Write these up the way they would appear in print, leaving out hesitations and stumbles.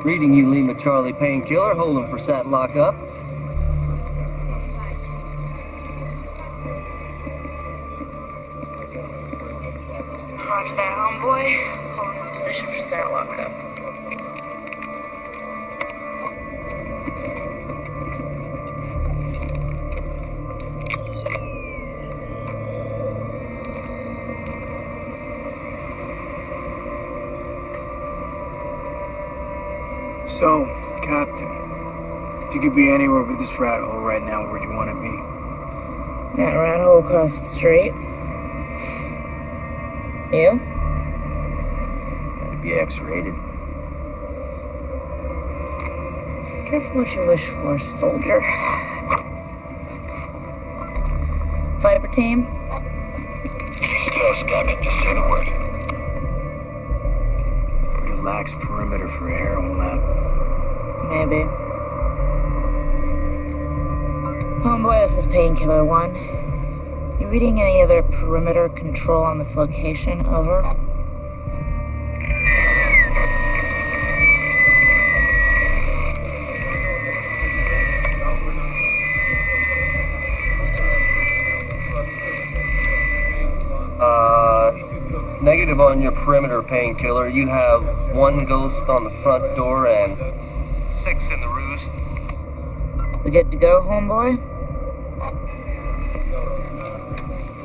Reading you, Lima Charlie Painkiller, holding for sat lockup. Roger that, homeboy. Holding this position for sat lockup. So, Captain, if you could be anywhere but this rat hole right now, where'd you want to be? That rat hole across the street. You? That'd be X-rated. Careful what you wish for, soldier. Viper team? Yes, Captain, just say the word. Relaxed perimeter for a heroin lab. Maybe. Homeboy, this is Painkiller 1. You reading any other perimeter control on this location? Over. Negative on your perimeter, Painkiller. You have 1 ghost on the front door and 6 in the roost. We good to go, homeboy?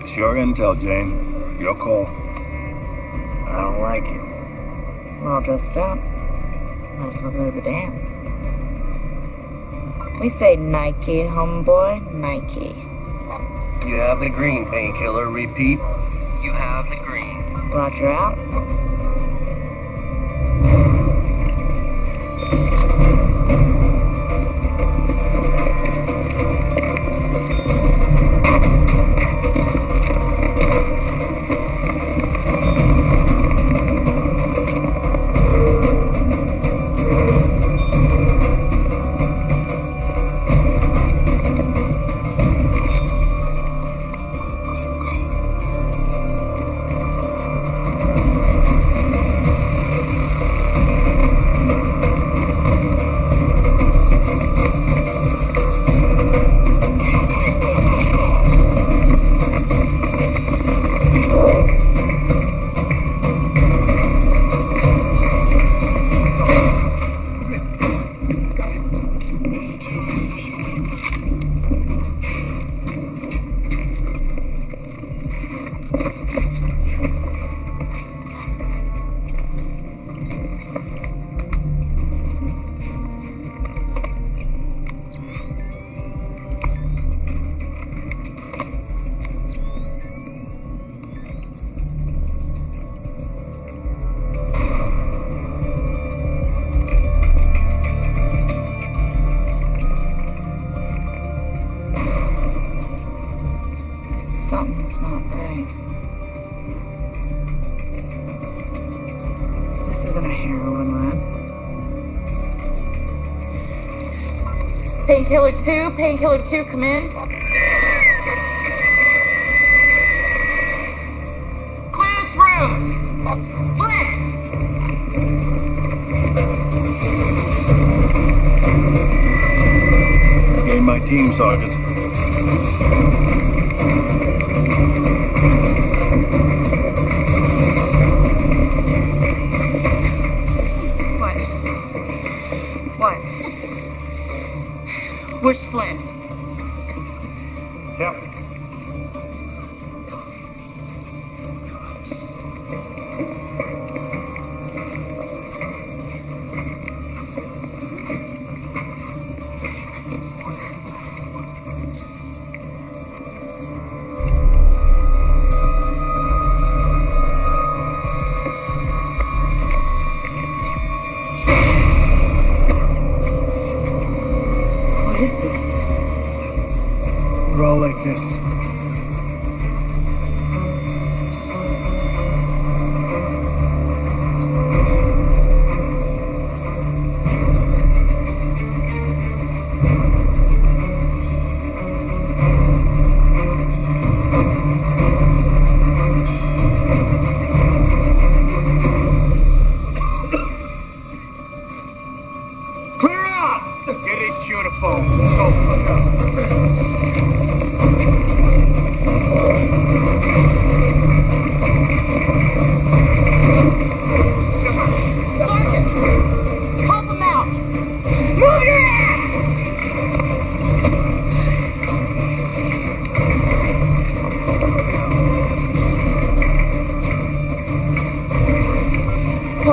It's your intel, Jane. Your call. I don't like it. We're all dressed up. Might as well go to the dance. We say Nike, homeboy. Nike. You have the green, Painkiller. Repeat, you have the green. Roger out. Something's not right. This isn't a heroin lab. Painkiller 2, come in. Clear this room. Flint! Gain my team, Sergeant. What? Where's Flynn? Yep.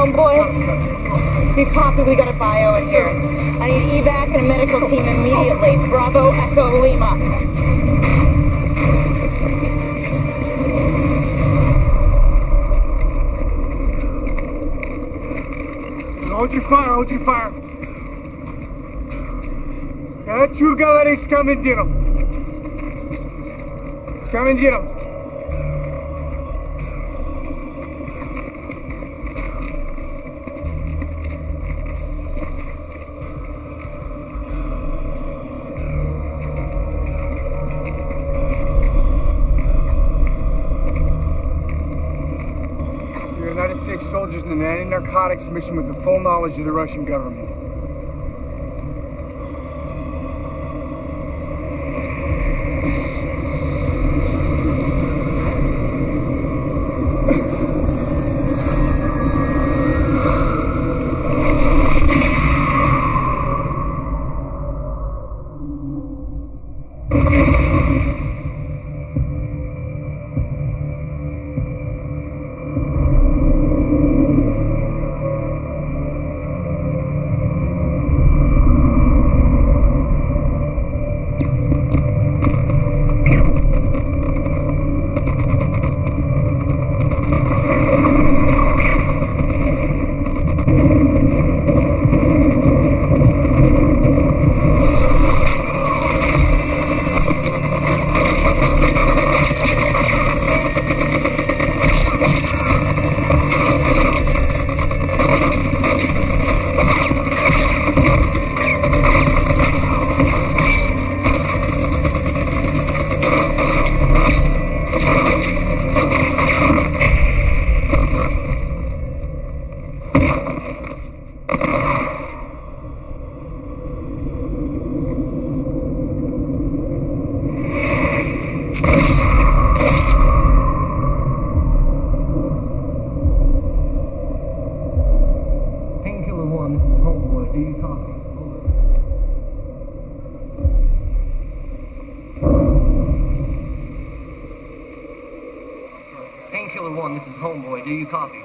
Homeboy, you copy, we got a bio in here. I need evac and a medical team immediately. Bravo, Echo, Lima. Hold your fire, hold your fire. That you galera escamendiram. Escamendiram. United States soldiers in an anti-narcotics mission with the full knowledge of the Russian government. Painkiller 1, this is Homeboy. Do you copy?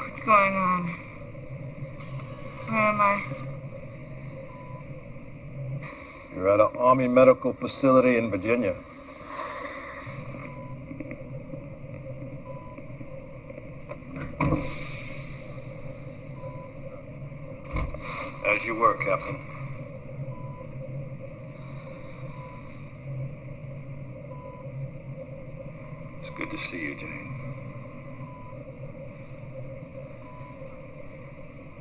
What's going on? Where am I? You're at an Army medical facility in Virginia. As you were, Captain. It's good to see you, Jane.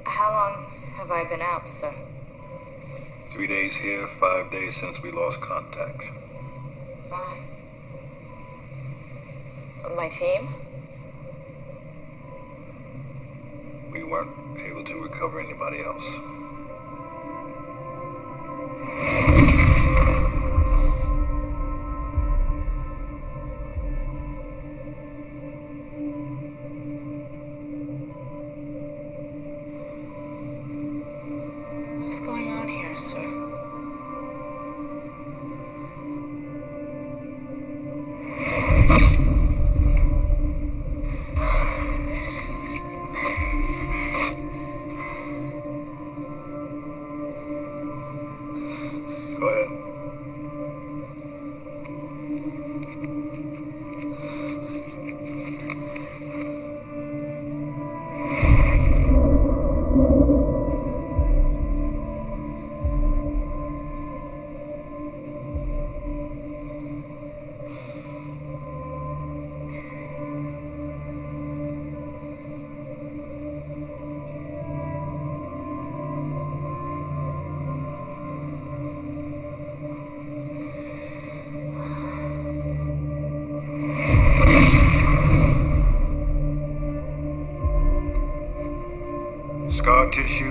How long have I been out, sir? 3 days here, 5 days since we lost contact. 5. My team? We weren't able to recover anybody else. What's going on here, sir? Scar tissue,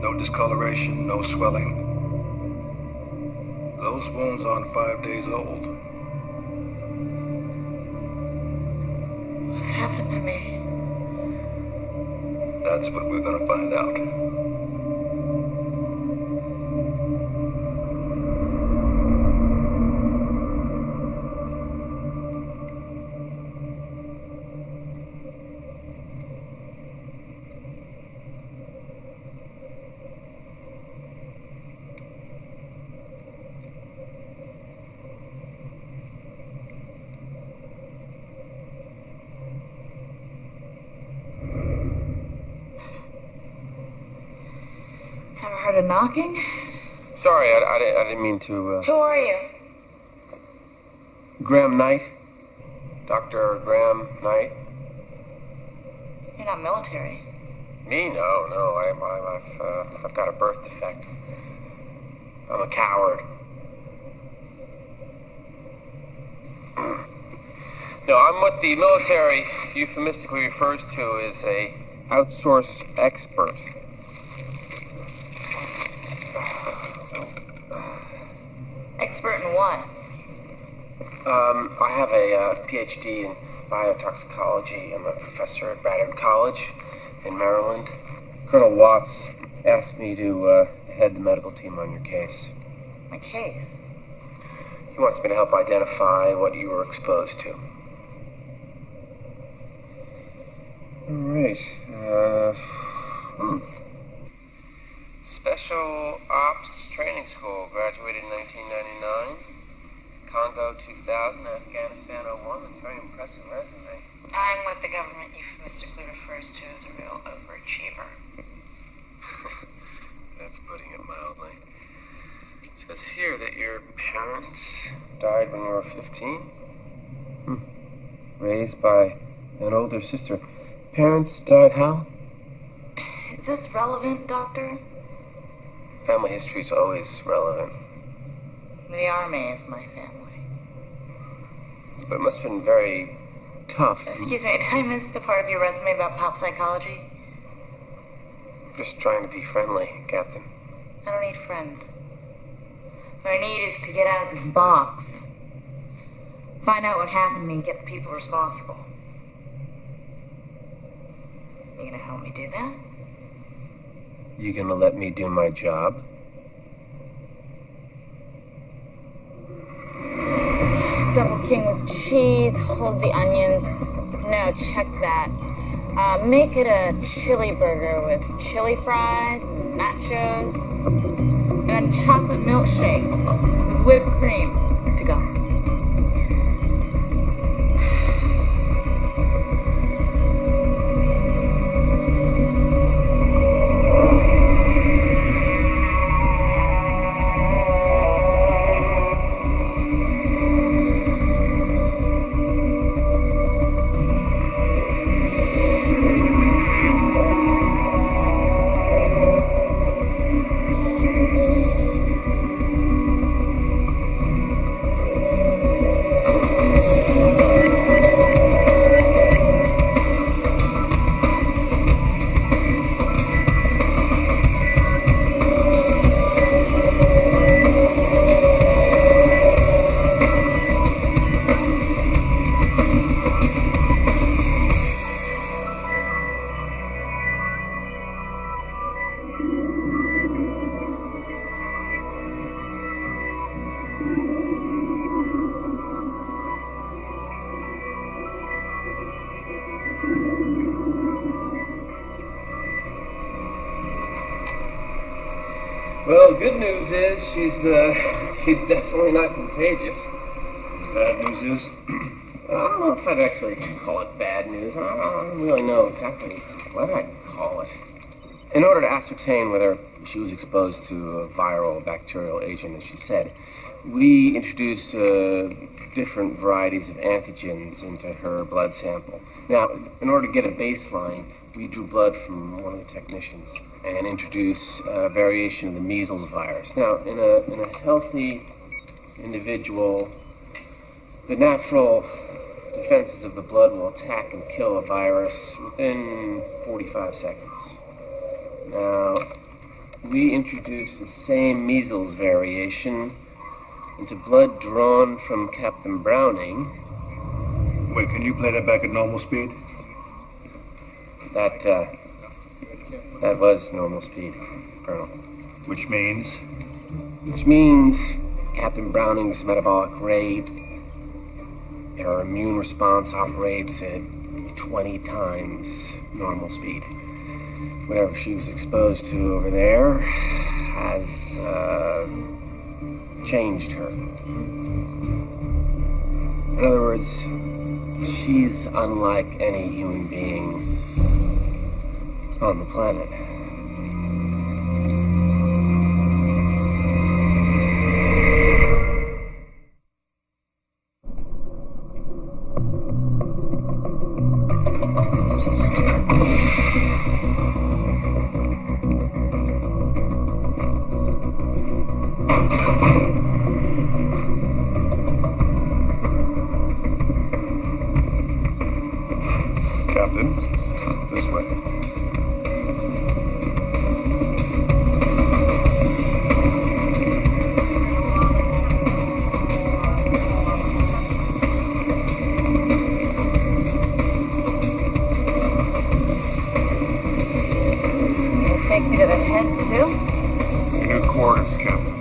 no discoloration, no swelling. Those wounds aren't 5 days old. What's happened to me? That's what we're gonna find out. Ever heard of knocking? Sorry, I didn't mean to, Who are you? Graham Knight? Dr. Graham Knight? You're not military. Me? No. I've got a birth defect. I'm a coward. No, I'm what the military euphemistically refers to as a outsource expert. Expert in what? I have a PhD in biotoxicology. I'm a professor at Bradford College in Maryland. Colonel Watts asked me to head the medical team on your case. My case? He wants me to help identify what you were exposed to. All right. Special Ops Training School, graduated in 1999. Congo 2000, Afghanistan 01. That's a very impressive resume. I'm what the government euphemistically refers to as a real overachiever. That's putting it mildly. It says here that your parents died when you were 15. Raised by an older sister. Parents died how? Is this relevant, Doctor? Family history is always relevant. The Army is my family. But it must have been very tough. Excuse me, did I miss the part of your resume about pop psychology? Just trying to be friendly, Captain. I don't need friends. What I need is to get out of this box. Find out what happened to me and get the people responsible. You gonna help me do that? You gonna let me do my job? Double king with cheese, hold the onions. No, check that. Make it a chili burger with chili fries and nachos. And a chocolate milkshake with whipped cream. To go. Well, good news is she's definitely not contagious. Bad news is, I don't know if I'd actually call it bad news. I don't really know exactly what I'd call it. In order to ascertain whether she was exposed to a viral or bacterial agent, as she said, we introduced different varieties of antigens into her blood sample. Now, in order to get a baseline, we drew blood from one of the technicians and introduced a variation of the measles virus. Now, in a healthy individual, the natural defenses of the blood will attack and kill a virus within 45 seconds. Now, we introduce the same measles variation into blood drawn from Captain Browning. Wait, can you play that back at normal speed? That was normal speed, Colonel. Which means? Which means Captain Browning's metabolic rate, her immune response operates at 20 times normal speed. Whatever she was exposed to over there has changed her. In other words, she's unlike any human being on the planet. Captain, this way. You'll take me to the head, too? Your new quarters, Captain.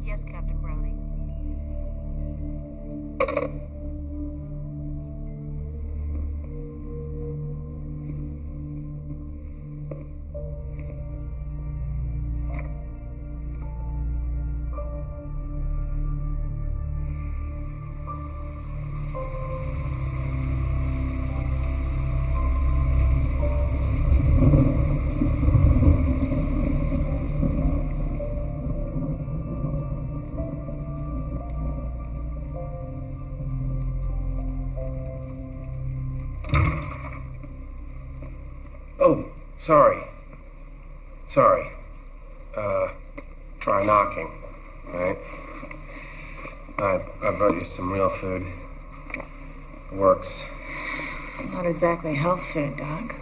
Yes, Captain Browning. Oh, sorry. Sorry. Try knocking, right? I brought you some real food. It works. Not exactly health food, Doc.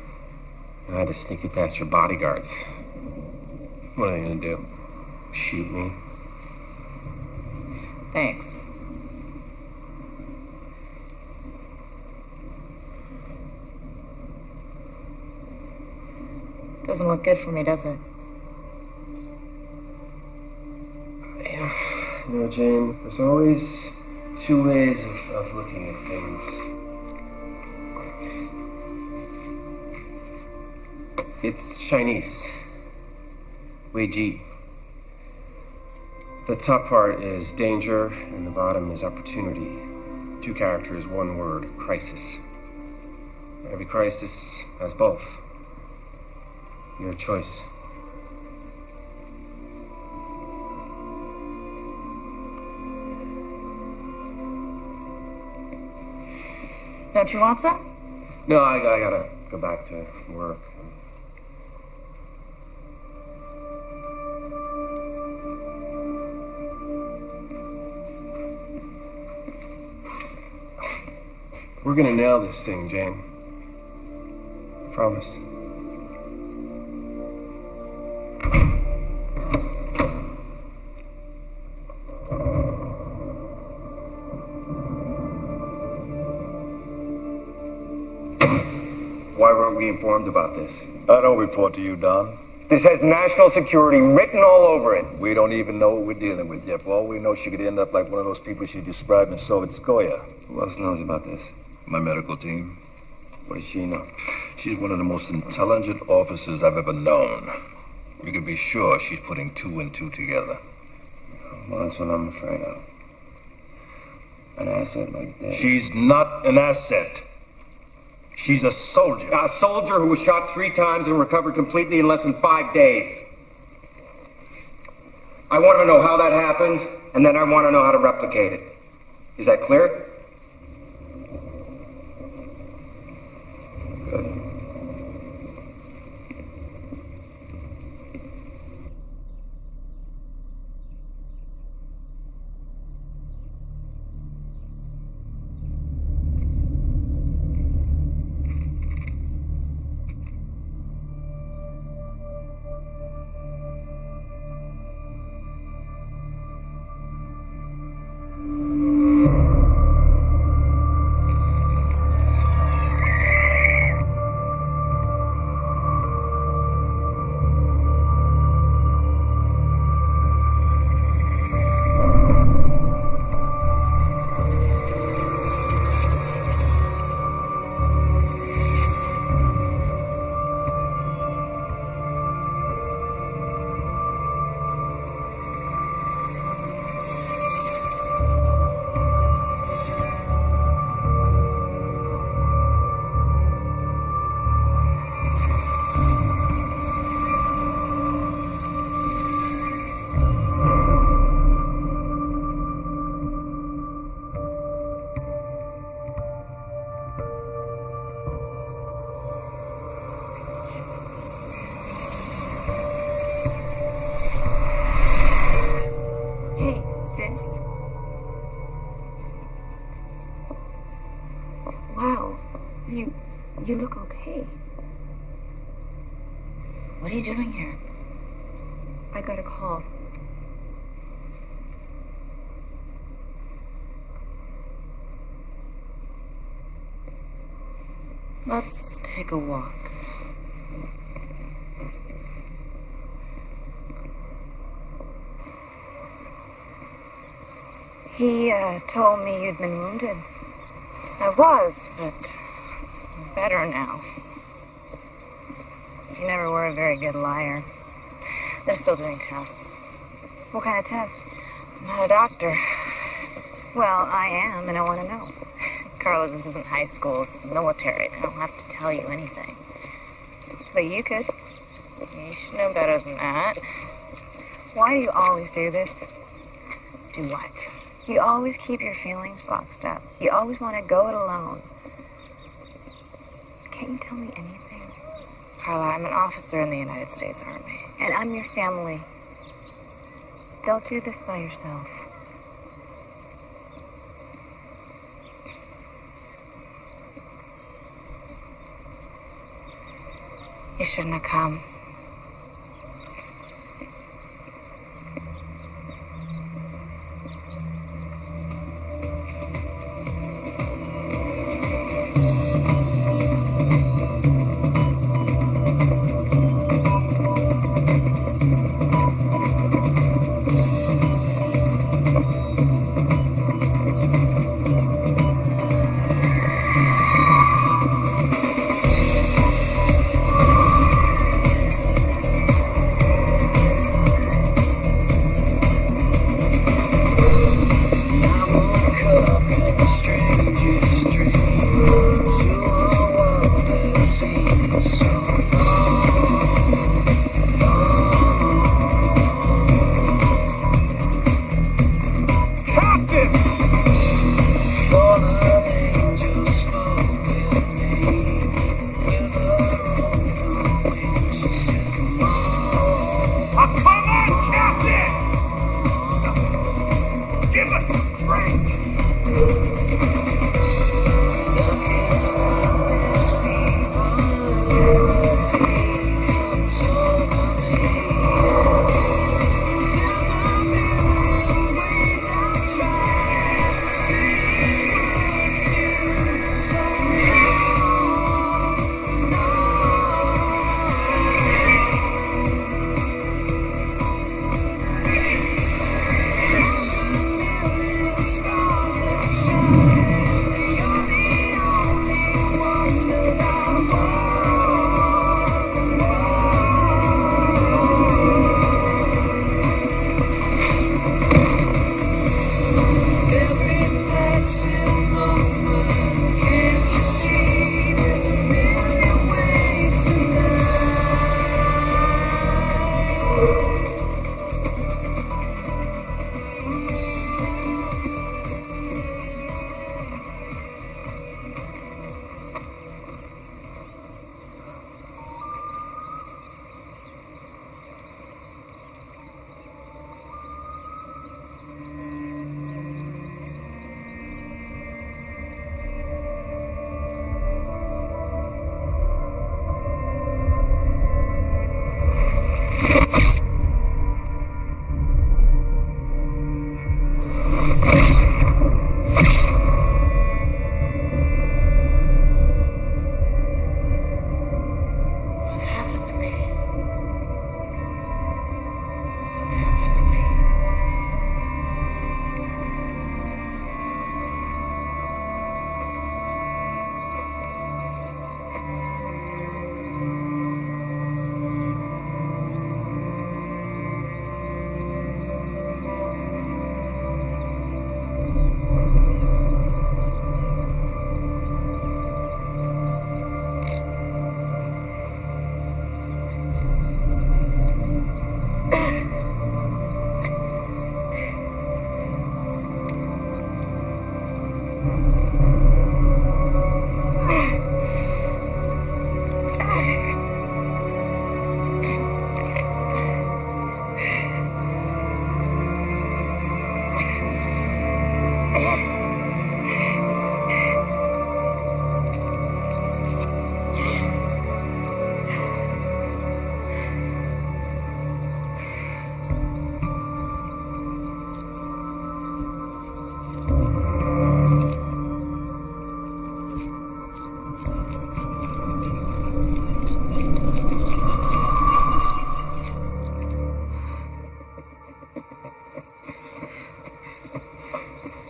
I had to sneak you past your bodyguards. What are they gonna do? Shoot me? Thanks. Doesn't look good for me, does it? You know, Jane, there's always two ways of looking at things. It's Chinese. Wei Ji. The top part is danger, and the bottom is opportunity. Two characters, one word, crisis. Every crisis has both. Your choice. Don't you want some? No, I gotta go back to work. We're gonna nail this thing, Jane. I promise. Why weren't we informed about this? I don't report to you, Don. This has national security written all over it. We don't even know what we're dealing with yet. For all we know, she could end up like one of those people she described in Sovietskoye. Who else knows about this? My medical team. What does she know? She's one of the most intelligent officers I've ever known. We can be sure she's putting 2 and 2 together. Well, that's what I'm afraid of. An asset like that. She's not an asset. She's a soldier. A soldier who was shot 3 times and recovered completely in less than 5 days. I want to know how that happens, and then I want to know how to replicate it. Is that clear? Good. Wow, you look okay. What are you doing here? I got a call. Let's take a walk. He told me you'd been wounded. I was, but I'm better now. You never were a very good liar. They're still doing tests. What kind of tests? I'm not a doctor. Well, I am, and I want to know. Carla, this isn't high school. It's the military. I don't have to tell you anything. But you could. You should know better than that. Why do you always do this? Do what? You always keep your feelings boxed up. You always want to go it alone. Can't you tell me anything? Carla, I'm an officer in the United States Army. And I'm your family. Don't do this by yourself. You shouldn't have come.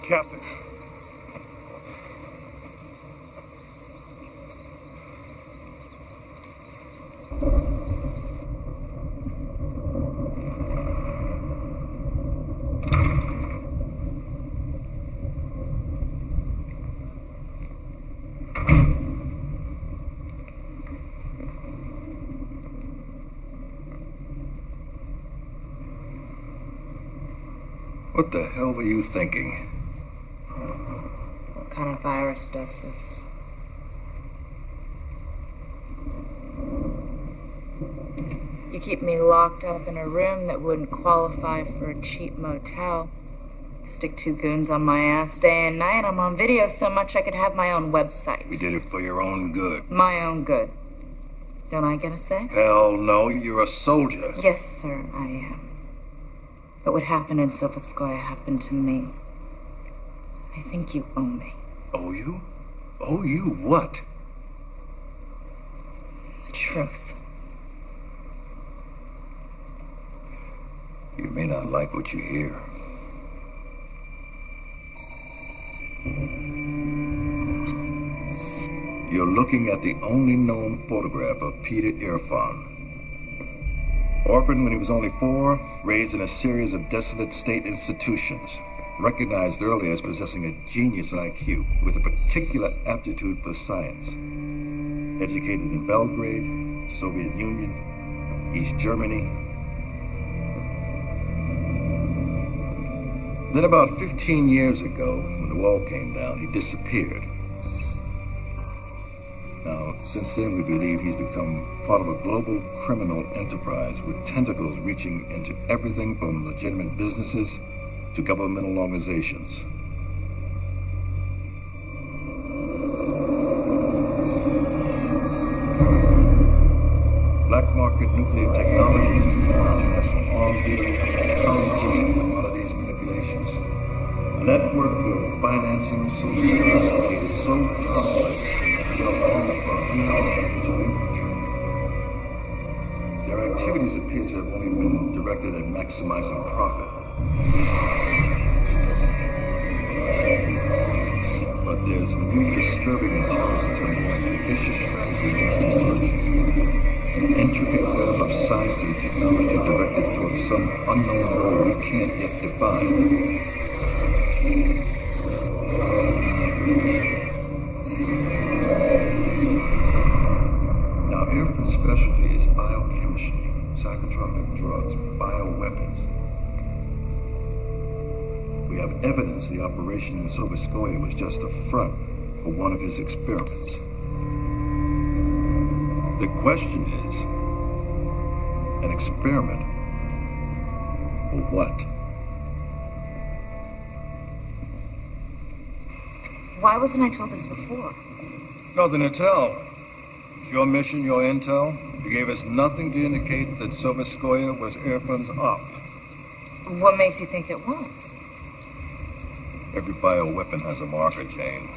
Captain. What the hell were you thinking? What kind of virus does this? You keep me locked up in a room that wouldn't qualify for a cheap motel. Stick two goons on my ass day and night. I'm on video so much I could have my own website. We did it for your own good. My own good. Don't I get a say? Hell no, you're a soldier. Yes, sir, I am. But what happened in Sovetskoye happened to me. I think you owe me. Owe you? Owe you what? The truth. You may not like what you hear. You're looking at the only known photograph of Peter Irfan. Orphaned when he was only 4, raised in a series of desolate state institutions, recognized early as possessing a genius IQ with a particular aptitude for science. Educated in Belgrade, Soviet Union, East Germany. Then about 15 years ago, when the wall came down, he disappeared. Now, since then, we believe he's become part of a global criminal enterprise with tentacles reaching into everything from legitimate businesses to governmental organizations. Black market nuclear technology, international arms dealing, currency, commodities manipulations. A network of financing so sophisticated, so complex, built only for human infantry. Their activities appear to have only been directed at maximizing profit. But there's new disturbing intelligence underlying the vicious strategy of emerging. An intricate web of science and technology directed towards some unknown goal we can't yet define. Now, Irfan's specialty is biochemistry, psychotropic drugs, bioweapons. We have evidence the operation in Sovetskoye was just a front for one of his experiments. The question is, an experiment for what? Why wasn't I told this before? Nothing to tell. It's your mission, your intel. You gave us nothing to indicate that Sovetskoye was Irfan's op. What makes you think it was? Every bioweapon has a marker, Jane.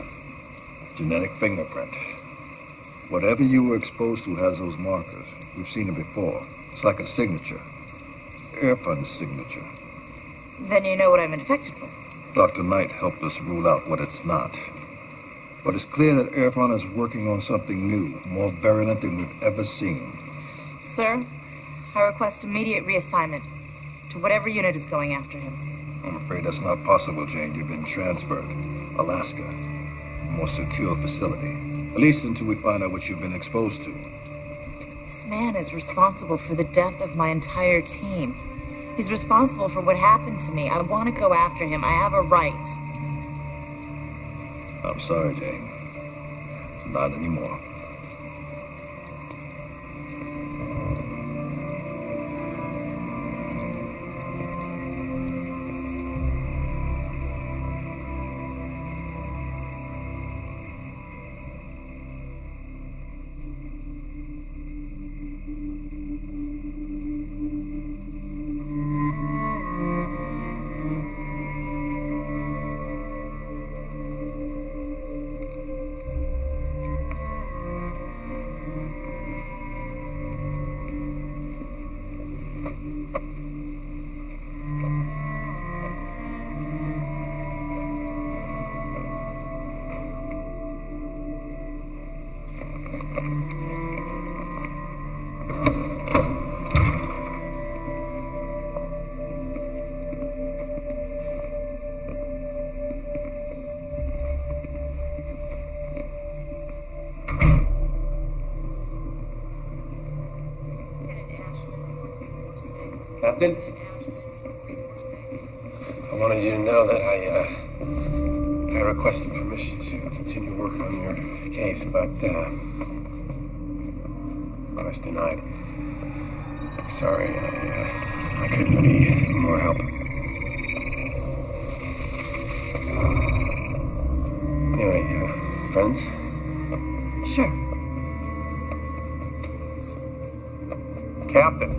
Genetic fingerprint. Whatever you were exposed to has those markers. We've seen it before. It's like a signature. Irfan's signature. Then you know what I'm infected with. Dr. Knight helped us rule out what it's not. But it's clear that Irfan is working on something new, more virulent than we've ever seen. Sir, I request immediate reassignment to whatever unit is going after him. I'm afraid that's not possible, Jane. You've been transferred. Alaska. A more secure facility. At least until we find out what you've been exposed to. This man is responsible for the death of my entire team. He's responsible for what happened to me. I want to go after him. I have a right. I'm sorry, Jay. Not anymore. Captain? I wanted you to know that I requested permission to continue work on your case, but request denied. Sorry, I couldn't be any more help. Anyway, friends? Sure. Captain.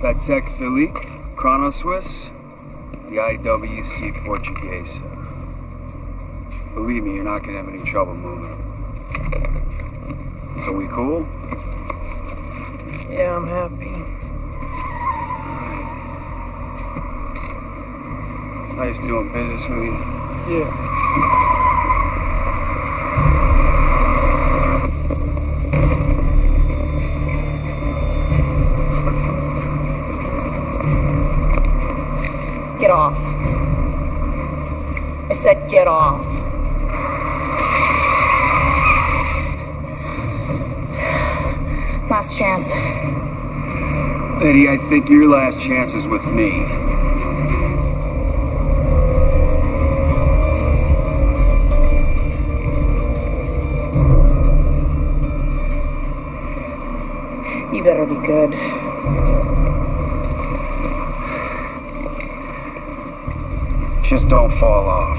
Patek Philippe, Chrono Swiss, the IWC Portuguese. Believe me, you're not gonna have any trouble moving. So we cool? Yeah, I'm happy. Nice doing business with you. Yeah. Get off. I said get off. Last chance. Eddie, I think your last chance is with me. You better be good. Just don't fall off.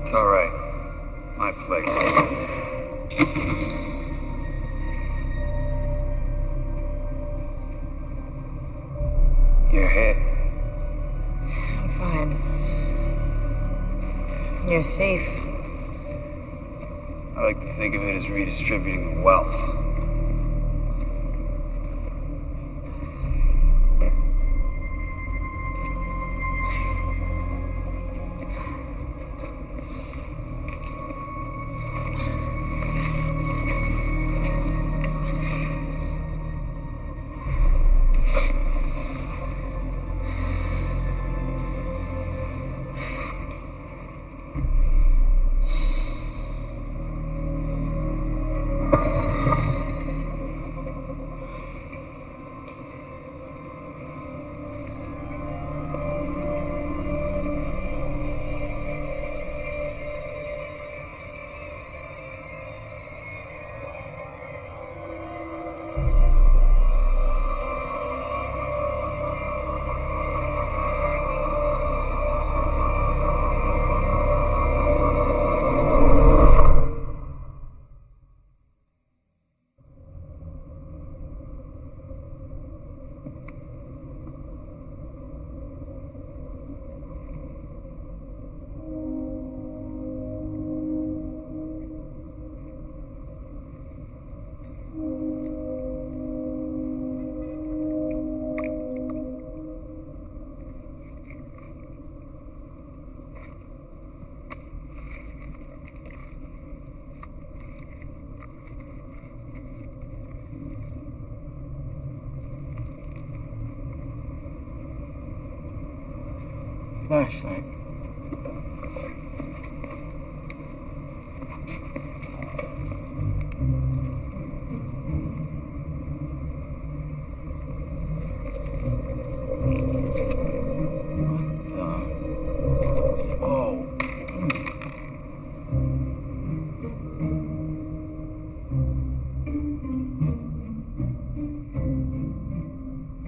It's all right. My place. You're hit. I'm fine. You're a thief. I like to think of it as redistributing the wealth. Flashlight.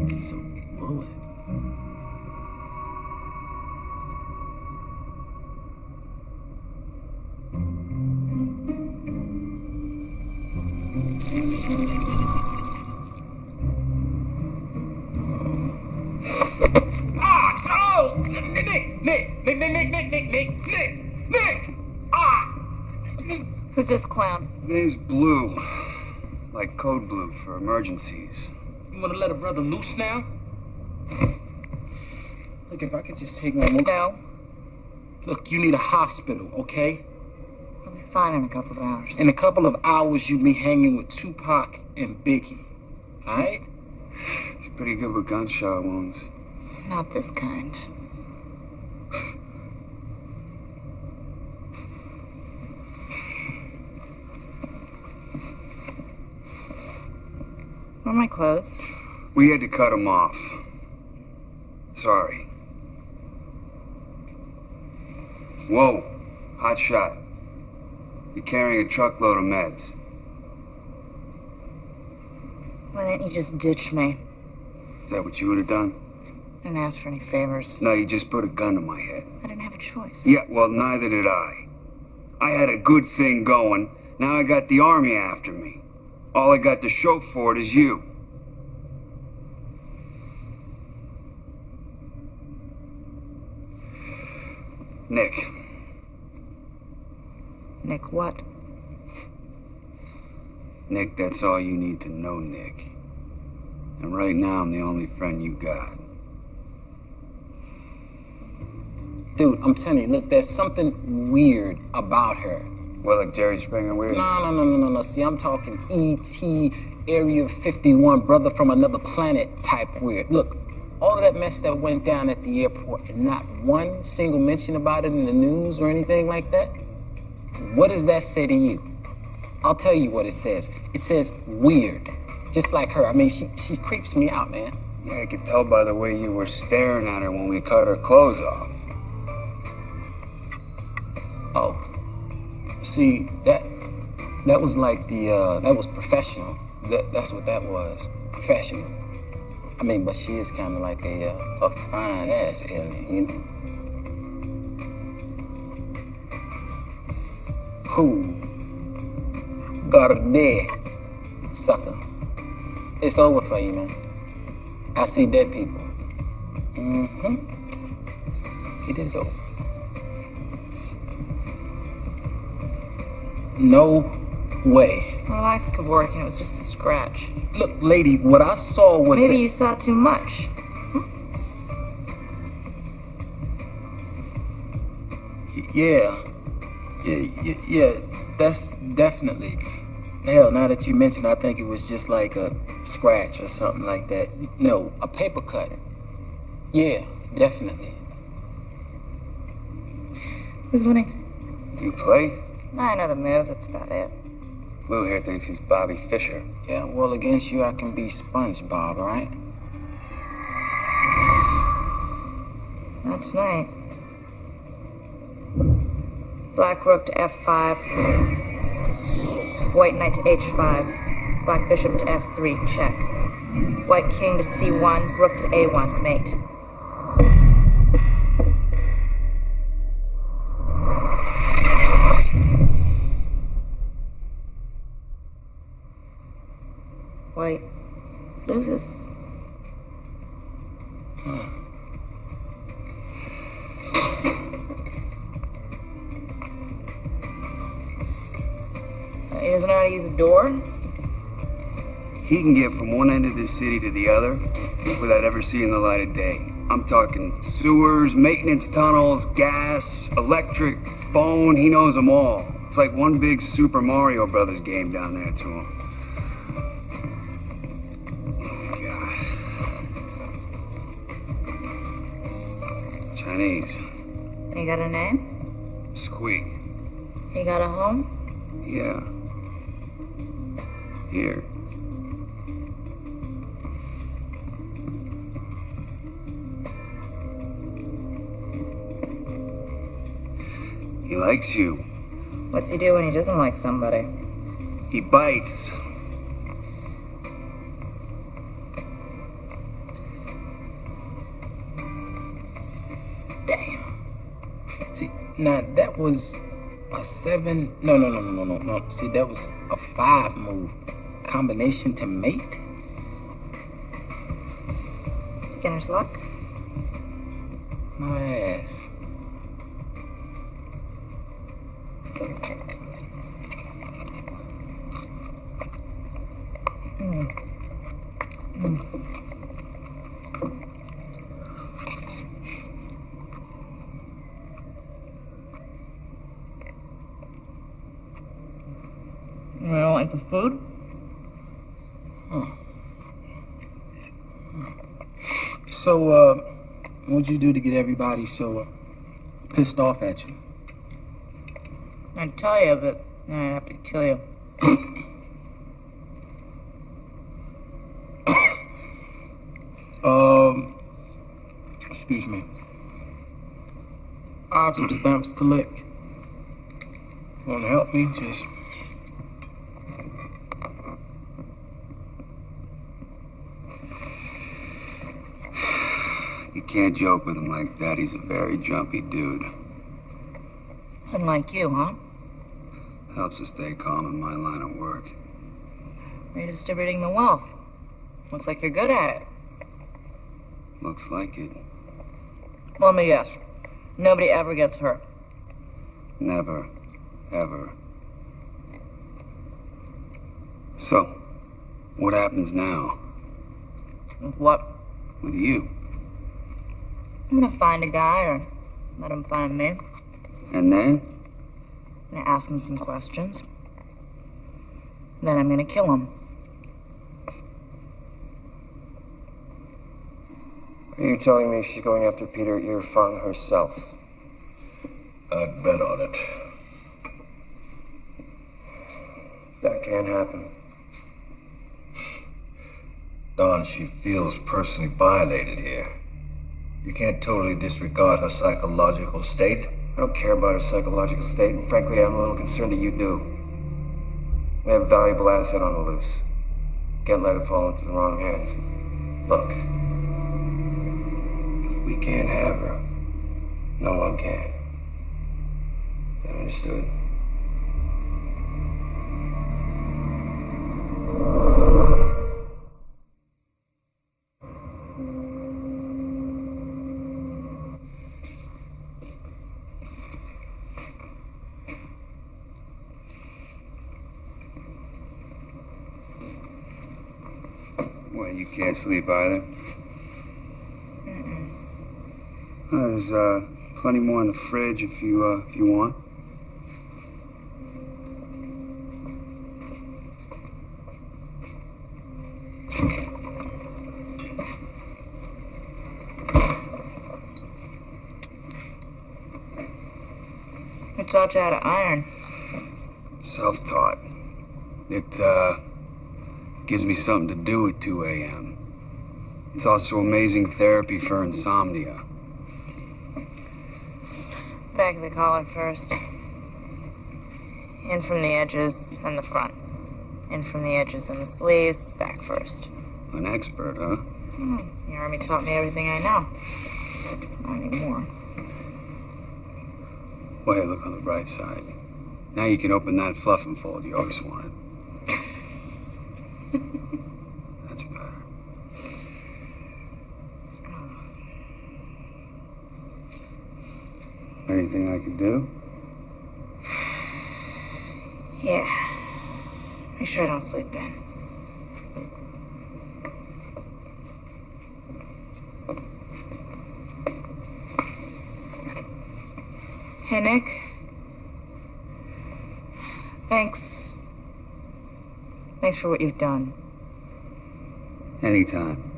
It's a bullet. Nick! Ah! Who's this clown? His name's Blue. Like code blue for emergencies. You wanna let a brother loose now? Look, if I could just take one more. No. Look, you need a hospital, okay? I'll be fine in a couple of hours. In a couple of hours, you'll be hanging with Tupac and Biggie. Alright? He's pretty good with gunshot wounds. Not this kind. Where are my clothes? We had to cut him off. Sorry. Whoa, hot shot. You're carrying a truckload of meds. Why didn't you just ditch me? Is that what you would have done? I didn't ask for any favors. No, you just put a gun to my head. I didn't have a choice. Yeah, well, neither did I. I had a good thing going. Now I got the army after me. All I got to show for it is you. Nick. Nick what? Nick, that's all you need to know, Nick. And right now, I'm the only friend you got. Dude, I'm telling you, look, there's something weird about her. Well, like Jerry Springer weird? No. See, I'm talking E.T., Area 51, brother from another planet type weird. Look, all of that mess that went down at the airport and not one single mention about it in the news or anything like that, what does that say to you? I'll tell you what it says. It says weird. Just like her. I mean, she creeps me out, man. Yeah, I could tell by the way you were staring at her when we cut her clothes off. Oh. See, That was like that was professional. That's what that was. Professional. I mean, but she is kind of like a fine ass alien, you know? Cool. Got her dead, sucker. It's over for you, man. I see dead people. Mm-hmm. It is over. No way. Relax, Kevorkian. It was just a scratch. Look, lady, what I saw was Maybe you saw too much. Yeah, that's definitely. Hell, now that you mention, I think it was just like a scratch or something like that. No, a paper cut. Yeah, definitely. Who's winning? You play? I know the moves, that's about it. Lou here thinks he's Bobby Fischer. Yeah, well, against you, I can be SpongeBob, right? Not tonight. Black rook to f5. White knight to h5. Black bishop to f3, check. White king to c1, rook to a1, mate. White loses. He doesn't know how to use a door? He can get from one end of the city to the other without ever seeing the light of day. I'm talking sewers, maintenance tunnels, gas, electric, phone. He knows them all. It's like one big Super Mario Brothers game down there to him. Chinese. He got a name? Squeak. He got a home? Yeah. Here. He likes you. What's he do when he doesn't like somebody? He bites. Damn. See, now that was a 7. No. See, that was a 5 move. Combination to mate? Beginner's luck? My ass. You don't like the food? So, what'd you do to get everybody so pissed off at you? I'd tell you, but then I'd have to kill you. Excuse me. I have some stamps to lick. Want to help me? Just... You can't joke with him like that. He's a very jumpy dude. Unlike you, huh? Helps to stay calm in my line of work. Redistributing the wealth. Looks like you're good at it. Looks like it. Let me guess. Nobody ever gets hurt. Never. Ever. So, what happens now? With what? With you. I'm gonna find a guy or let him find me. And then? I'm gonna ask him some questions. Then I'm gonna kill him. Are you telling me she's going after Peter Irfan herself? I'd bet on it. That can't happen. Don, she feels personally violated here. You can't totally disregard her psychological state. I don't care about her psychological state, and frankly, I'm a little concerned that you do. We have a valuable asset on the loose. Can't let it fall into the wrong hands. Look, if we can't have her, no one can. Is that understood? Well, you can't sleep either? There's plenty more in the fridge if you want. Who taught you how to iron? Self-taught. It gives me something to do at 2 a.m. It's also amazing therapy for insomnia. Back of the collar first. In from the edges and the front. In from the edges and the sleeves, back first. An expert, huh? The Army taught me everything I know. Not anymore. Well, hey, look on the bright side. Now you can open that fluff and fold you always wanted. That's better. Anything I could do? Yeah. Make sure I don't sleep in. Hey, Nick. Thanks. Thanks for what you've done. Anytime.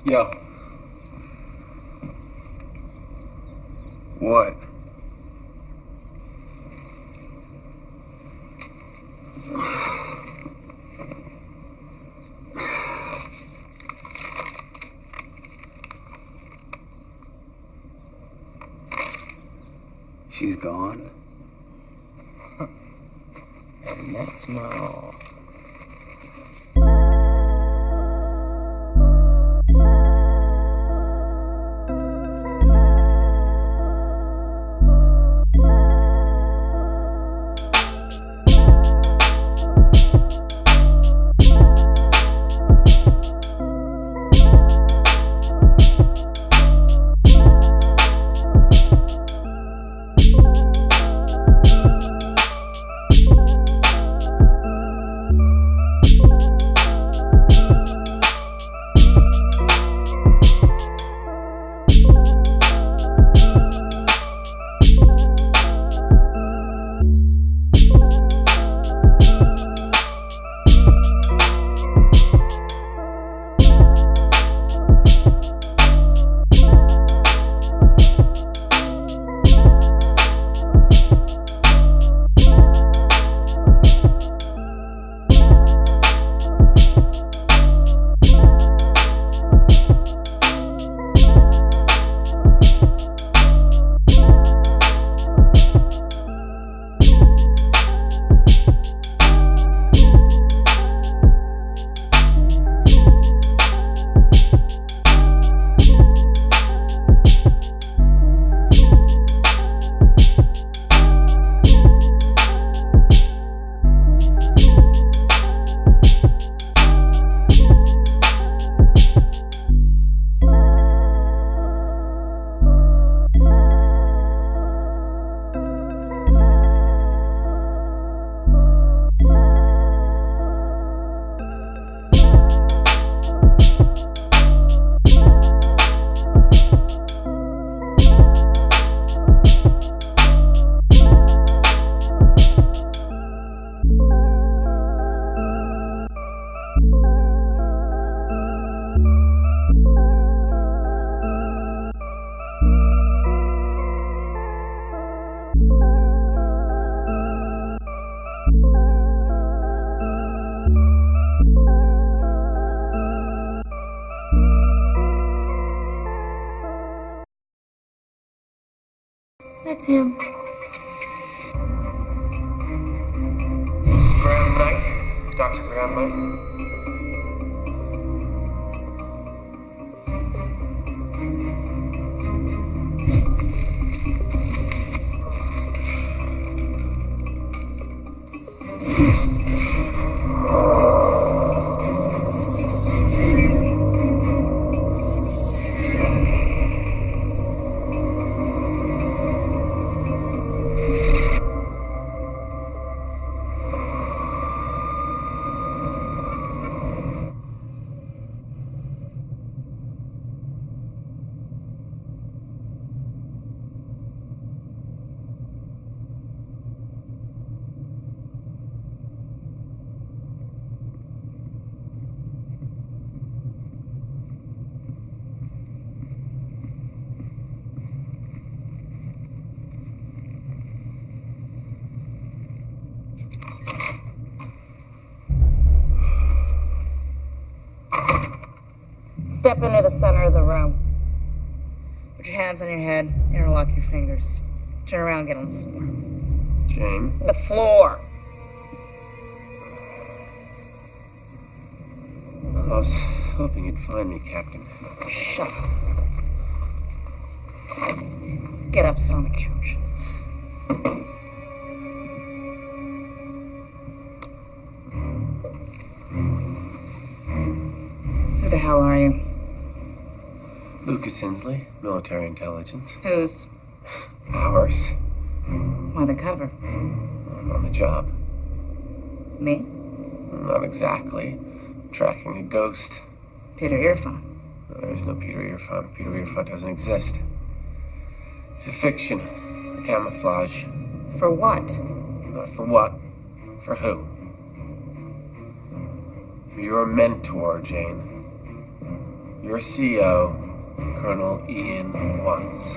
Yo. What? She's gone? And that's not all. That's him. Graham Knight? Dr. Graham Knight? Step into the center of the room. Put your hands on your head, interlock your fingers. Turn around and get on the floor. Jane? The floor! I was hoping you'd find me, Captain. Shut up. Get up, sit on the couch. Who the hell are you? Lucas Hensley, military intelligence. Whose? Ours. Why the cover? I'm on the job. Me? Not exactly. Tracking a ghost. Peter Irfan. No, there's no Peter Irfan. Peter Irfan doesn't exist. It's a fiction. A camouflage. For what? Not for what. For who? For your mentor, Jane. Your CO, Colonel Ian Watts.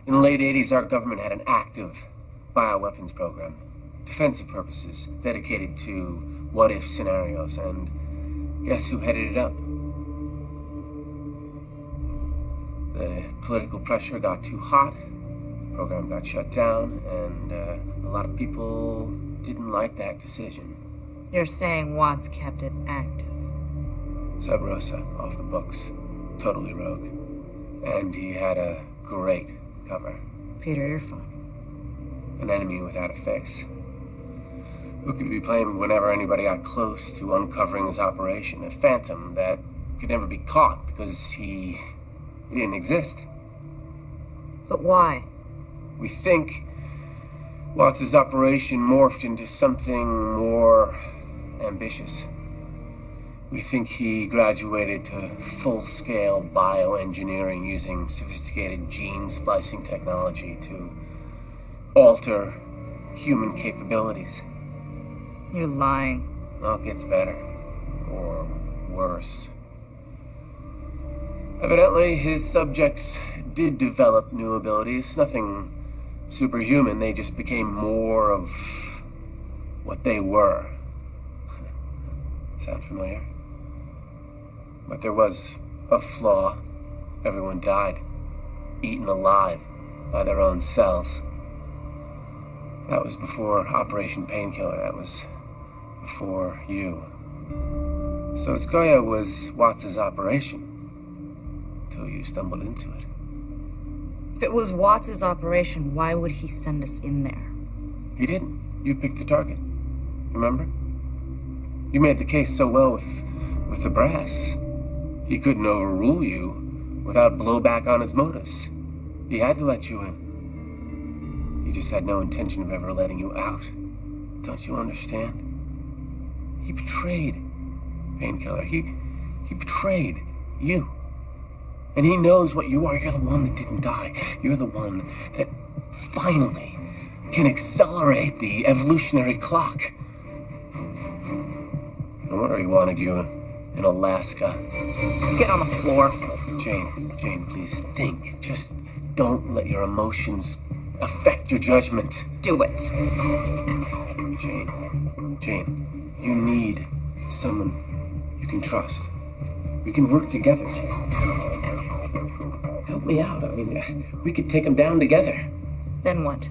In the late 80s, our government had an active bioweapons program. Defensive purposes, dedicated to what-if scenarios, and guess who headed it up? The political pressure got too hot, the program got shut down, and a lot of people didn't like that decision. You're saying Watts kept it active? Sub Rosa, off the books, totally rogue. And he had a great cover. Peter Irfan. An enemy without a face. Who could be blamed whenever anybody got close to uncovering his operation? A phantom that could never be caught because he didn't exist. But why? We think Watts' operation morphed into something more ambitious. We think he graduated to full-scale bioengineering using sophisticated gene splicing technology to alter human capabilities. You're lying. Well, it gets better. Or worse. Evidently, his subjects did develop new abilities. Nothing superhuman. They just became more of what they were. Sound familiar? But there was a flaw. Everyone died. Eaten alive by their own cells. That was before Operation Painkiller. That was before you. So Skoya was Watts' operation. Until you stumbled into it. If it was Watts' operation, why would he send us in there? He didn't. You picked the target. Remember? You made the case so well with the brass. He couldn't overrule you without blowback on his motives. He had to let you in. He just had no intention of ever letting you out. Don't you understand? He betrayed Painkiller. He betrayed you. And he knows what you are. You're the one that didn't die. You're the one that finally can accelerate the evolutionary clock. No wonder he wanted you in Alaska. Get on the floor. Jane, please think. Just don't let your emotions affect your judgment. Do it. Jane, you need Someone you can trust. We can work together, Jane. Help me out. I mean, we could take him down together. Then what?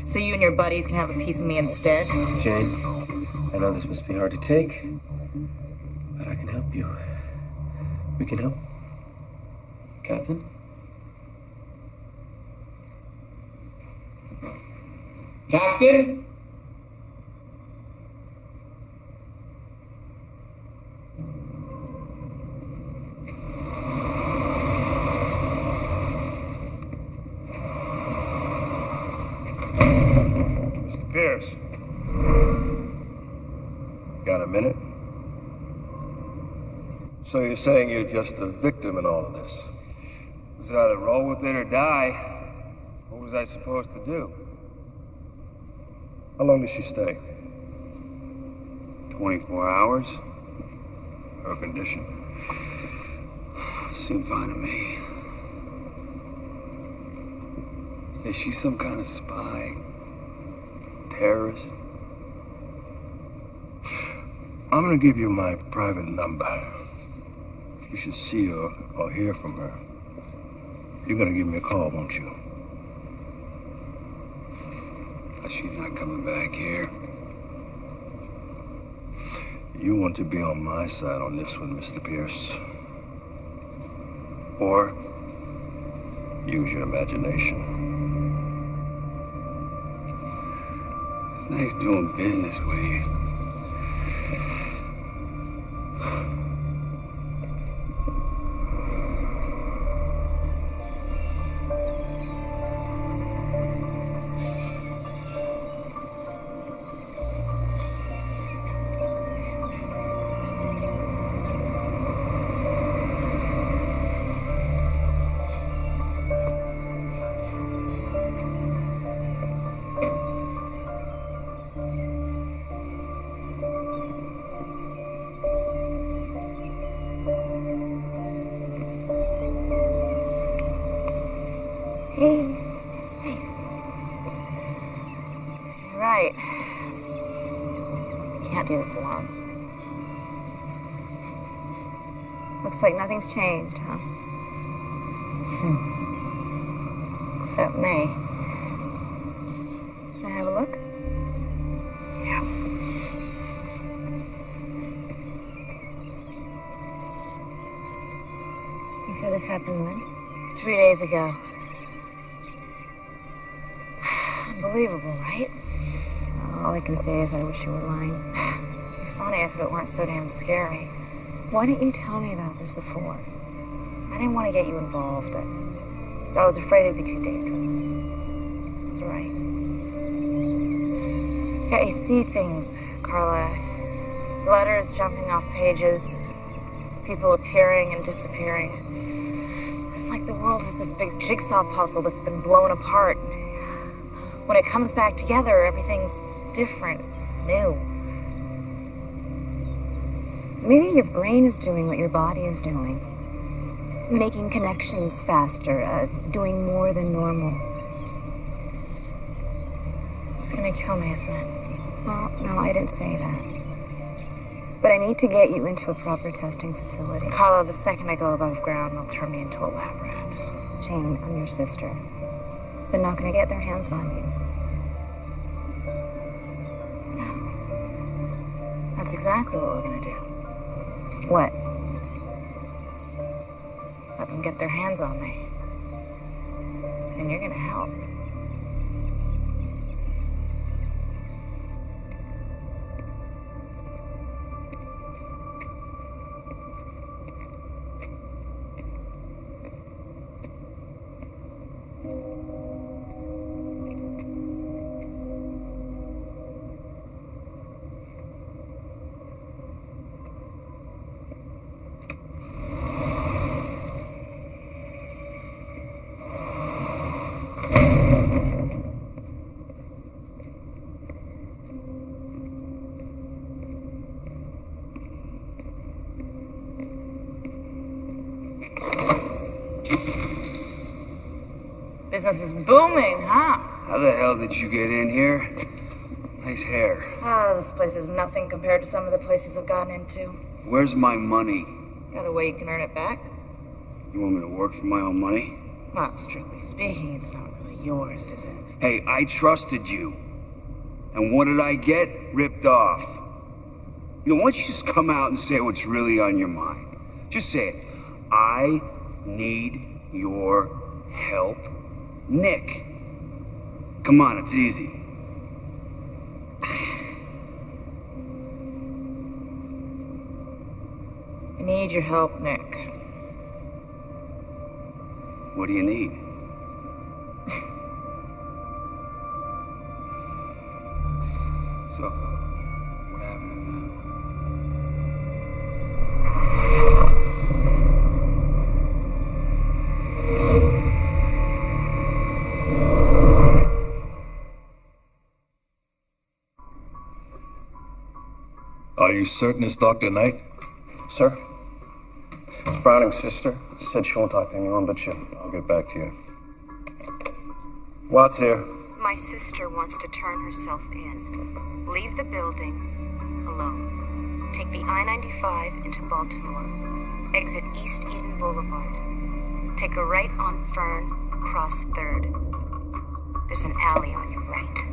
So you and your buddies can have a piece of me instead? Jane, I know this must be hard to take, but I can help you. We can help. Captain? Captain? Mr. Pierce. Got a minute? So you're saying you're just a victim in all of this? It was either roll with it or die. What was I supposed to do? How long did she stay? 24 hours? Her condition? Seemed fine to me. Is she some kind of spy? Terrorist? I'm gonna give you my private number. If you should see her or hear from her, you're gonna give me a call, won't you? She's not coming back here. You want to be on my side on this one, Mr. Pierce. Or use your imagination. it's nice doing business with you. Hey. You're right. Can't do this alone. Looks like nothing's changed, huh? Except me. Can I have a look? Yeah. You said this happened when? 3 days ago. Unbelievable, right? All I can say is I wish you were lying. It'd be funny if it weren't so damn scary. Why didn't you tell me about this before? I didn't want to get you involved. I was afraid it'd be too dangerous. That's right. Yeah, you see things, Carla. Letters jumping off pages, people appearing and disappearing. It's like the world is this big jigsaw puzzle that's been blown apart. When it comes back together, everything's different, new. Maybe your brain is doing what your body is doing. Making connections faster, doing more than normal. It's gonna kill me, isn't it? Well, no, I didn't say that. But I need to get you into a proper testing facility. Carla, the second I go above ground, they'll turn me into a lab rat. Jane, I'm your sister. They're not gonna get their hands on you. That's exactly what we're gonna do. What? Let them get their hands on me. And you're gonna help. Business is booming, huh? How the hell did you get in here? Nice hair. Ah, this place is nothing compared to some of the places I've gotten into. Where's my money? Got a way you can earn it back? You want me to work for my own money? Well, strictly speaking, it's not really yours, is it? Hey, I trusted you. And what did I get? Ripped off. You know, why don't you just come out and say what's really on your mind? Just say it. I need your help, Nick. Come on, it's easy. I need your help, Nick. What do you need? So, what happens now? Are you certain it's Dr. Knight? Sir? It's Browning's sister. She said she won't talk to anyone but you. I'll get back to you. Watts here. My sister wants to turn herself in. Leave the building alone. Take the I-95 into Baltimore. Exit East Eden Boulevard. Take a right on Fern, across 3rd. There's an alley on your right.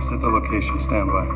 Set the location. Stand by.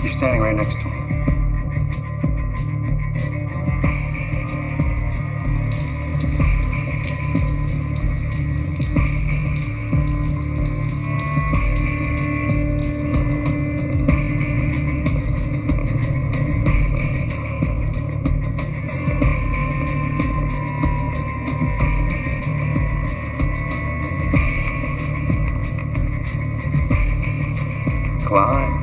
You're standing right next to him. Climb.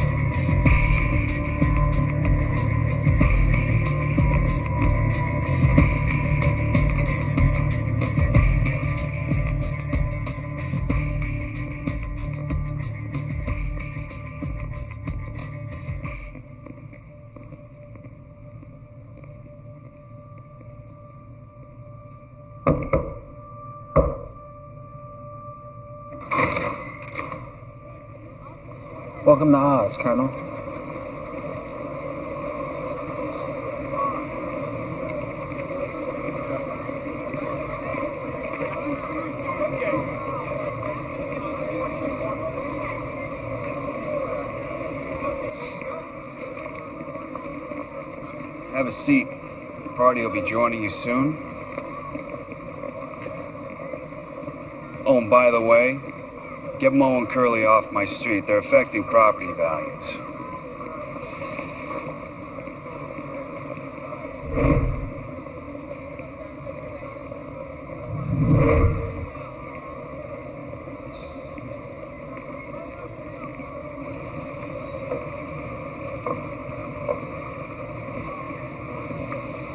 Welcome to Oz, Colonel. Have a seat. The party will be joining you soon. Oh, and by the way, get Mo and Curly off my street. They're affecting property values.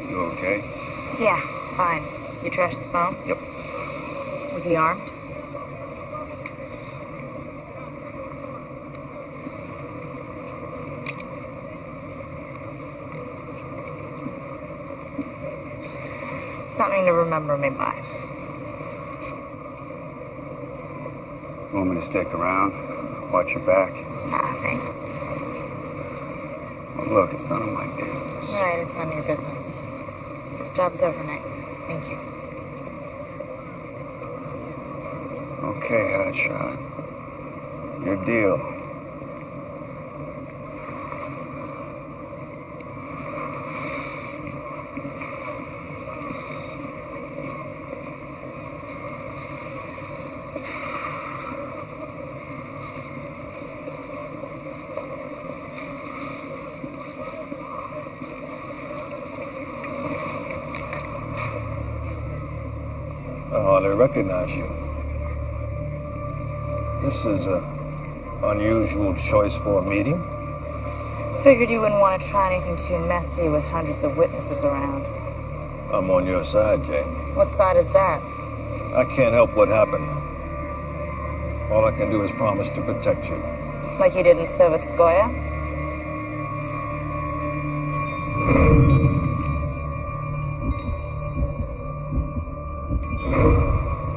You okay? Yeah, fine. You trashed his phone? Yep. Was he armed? Something to remember me by. You want me to stick around? Watch your back? Nah, thanks. Well, look, it's none of my business. Right, it's none of your business. Job's over, Nick. Thank you. Okay, Hotshot. Your deal. I hardly recognize you. This is an unusual choice for a meeting. Figured you wouldn't want to try anything too messy with hundreds of witnesses around. I'm on your side, Jane. What side is that? I can't help what happened. All I can do is promise to protect you. Like you did in Sovetskoye?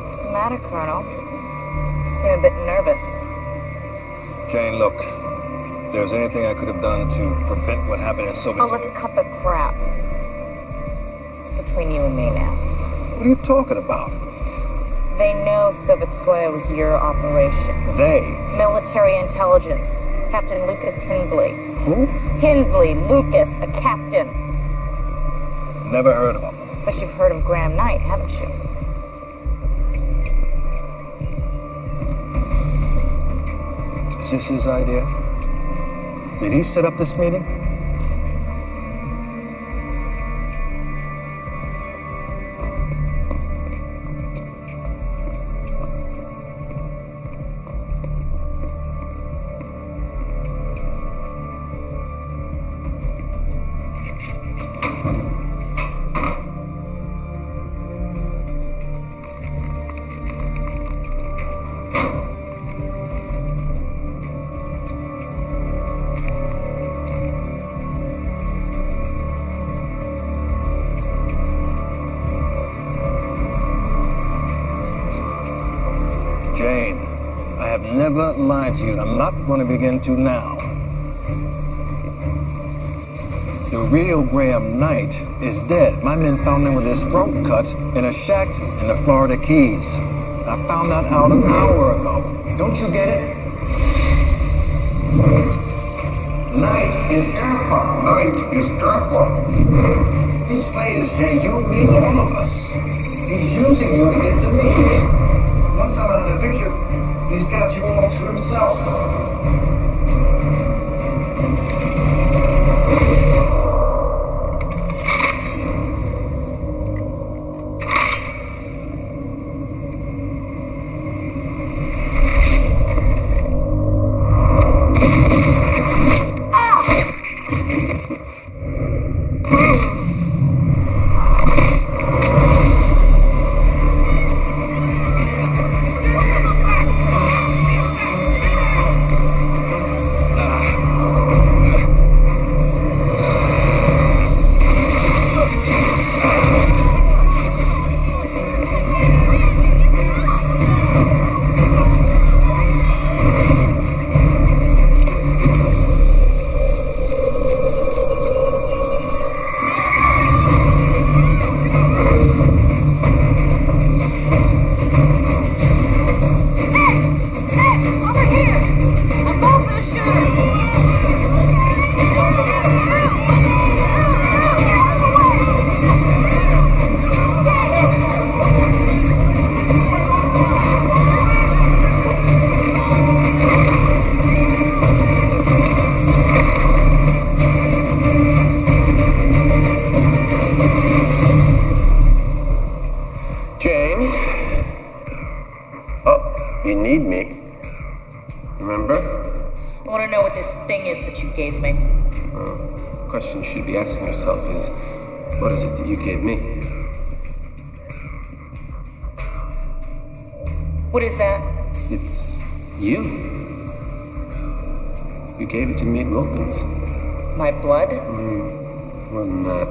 What's the matter, Colonel? You seem a bit nervous. Jane, look. If there's anything I could have done to prevent what happened in Soviet... Oh, let's cut the crap. It's between you and me now. What are you talking about? They know Sovetskoye was your operation. They? Military intelligence. Captain Lucas Hensley. Who? Hensley, Lucas, a captain. Never heard of him. But you've heard of Graham Knight, haven't you? Is this his idea? Did he set up this meeting? Jane, I have never lied to you, and I'm not going to begin to now. The real Graham Knight is dead. My men found him with his throat cut in a shack in the Florida Keys. I found that out an hour ago. Don't you get it? Knight is Earhart. Knight is Earhart. He's played his hand, you, me, all of us. He's using you to get to me. Once I'm out of the picture, he's got you all to himself. Remember? I want to know what this thing is that you gave me. The question you should be asking yourself is, what is it that you gave me? What is that? It's you. You gave it to me at Wilkins. My blood? More than that.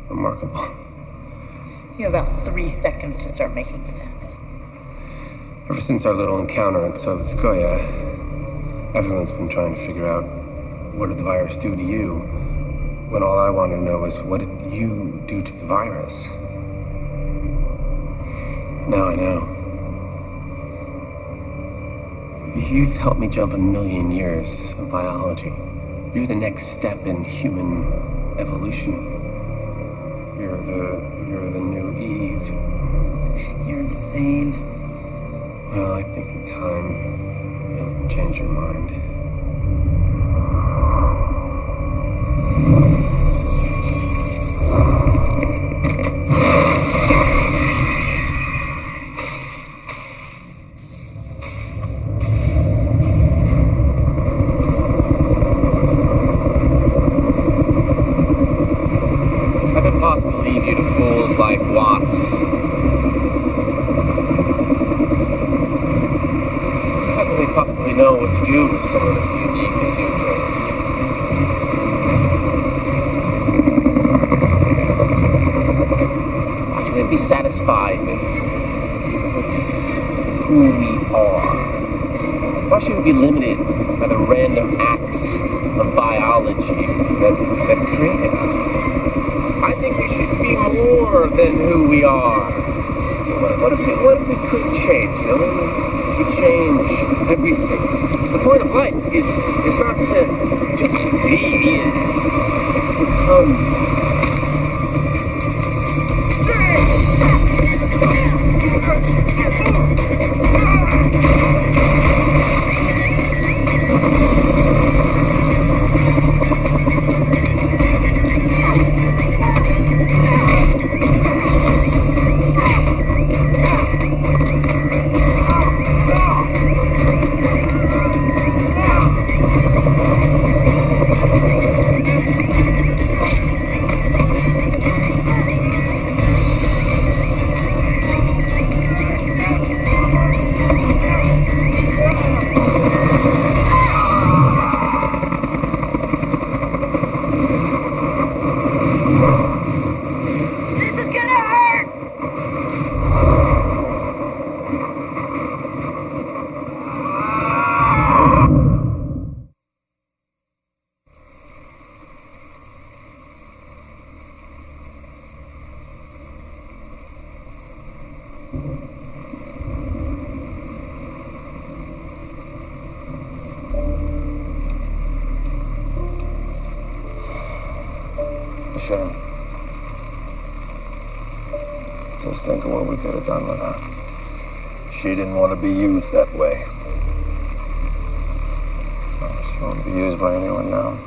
Remarkable. You have about 3 seconds to start making sense. Ever since our little encounter at Sovetskoye, everyone's been trying to figure out, what did the virus do to you? When all I wanted to know is, what did you do to the virus? Now I know. You've helped me jump 1,000,000 years of biology. You're the next step in human evolution. You're the new Eve. You're insane. Well, I think in time, you'll change your mind. I could possibly leave you to fools like Watts. How can they possibly know what to do with someone as unique as you, Joe? Why should we be satisfied with who we are? Why should we be limited by the random acts of biology that created us? I think we should be more than who we are. What if we could change? You know, we change everything. The point of life is not to just be, it's to become. Shame. Just think of what we could have done with her. She didn't want to be used that way. She won't be used by anyone now.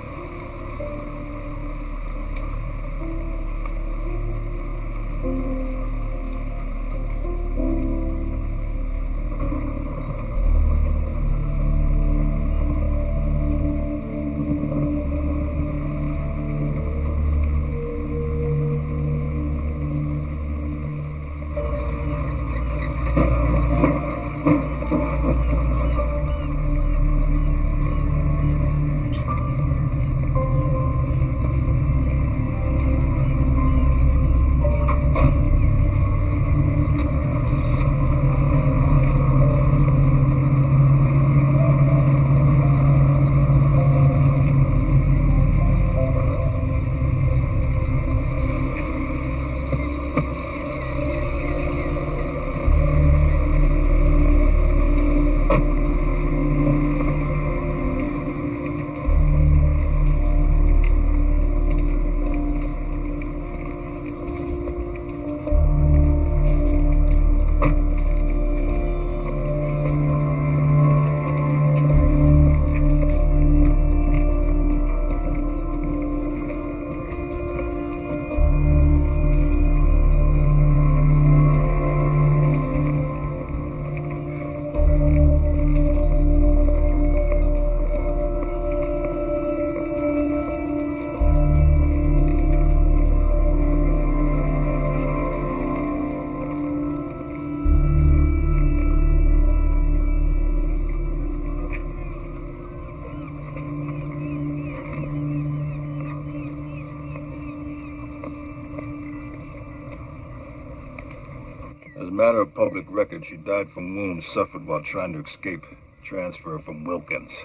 As a matter of public record, she died from wounds suffered while trying to escape transfer from Wilkins.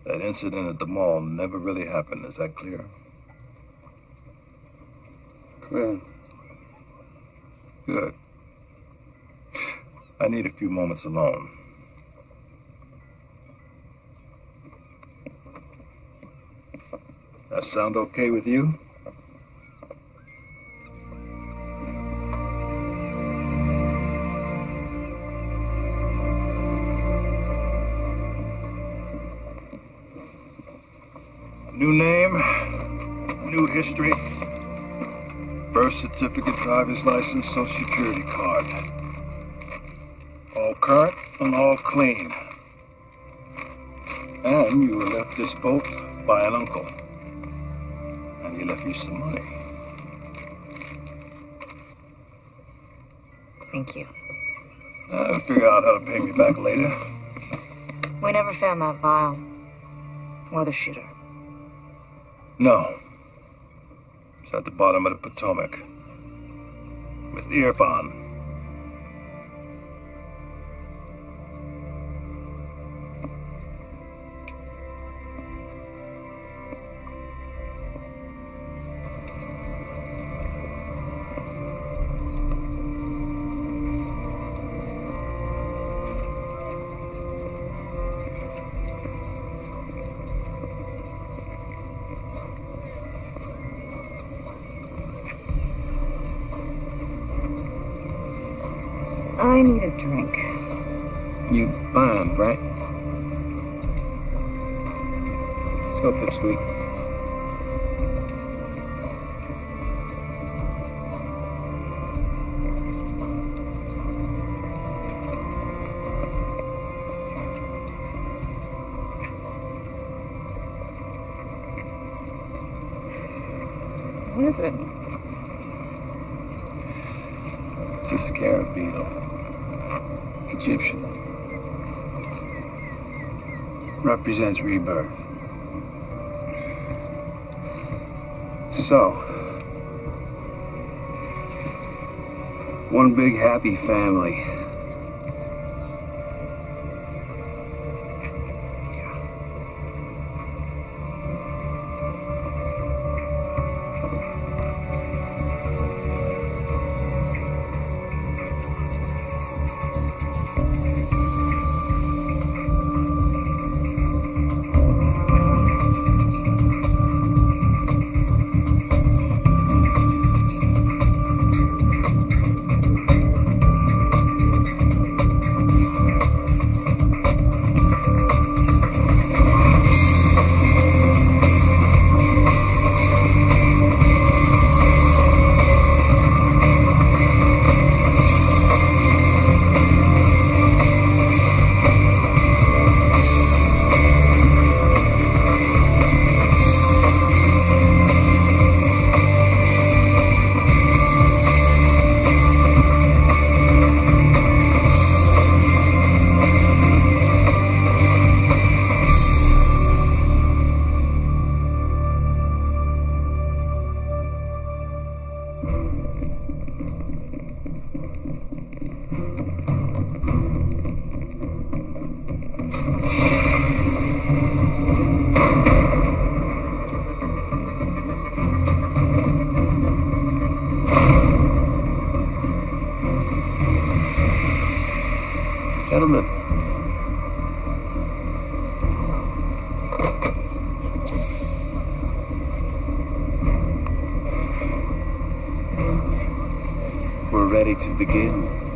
That incident at the mall never really happened. Is that clear? Clear. Good. I need a few moments alone. That sound okay with you? New name, new history, birth certificate, driver's license, social security card. All current and all clean. And you were left this boat by an uncle. And he left you some money. Thank you. I'll figure out how to pay me back later. We never found that vial. Or the shooter. No. It's at the bottom of the Potomac. With Irfan. I need a drink. You bombed, right? Let's go, Pipsqueak. What is it? It's a scarab beetle. Egyptian. Represents rebirth. So, one big happy family. Gentlemen. We're ready to begin.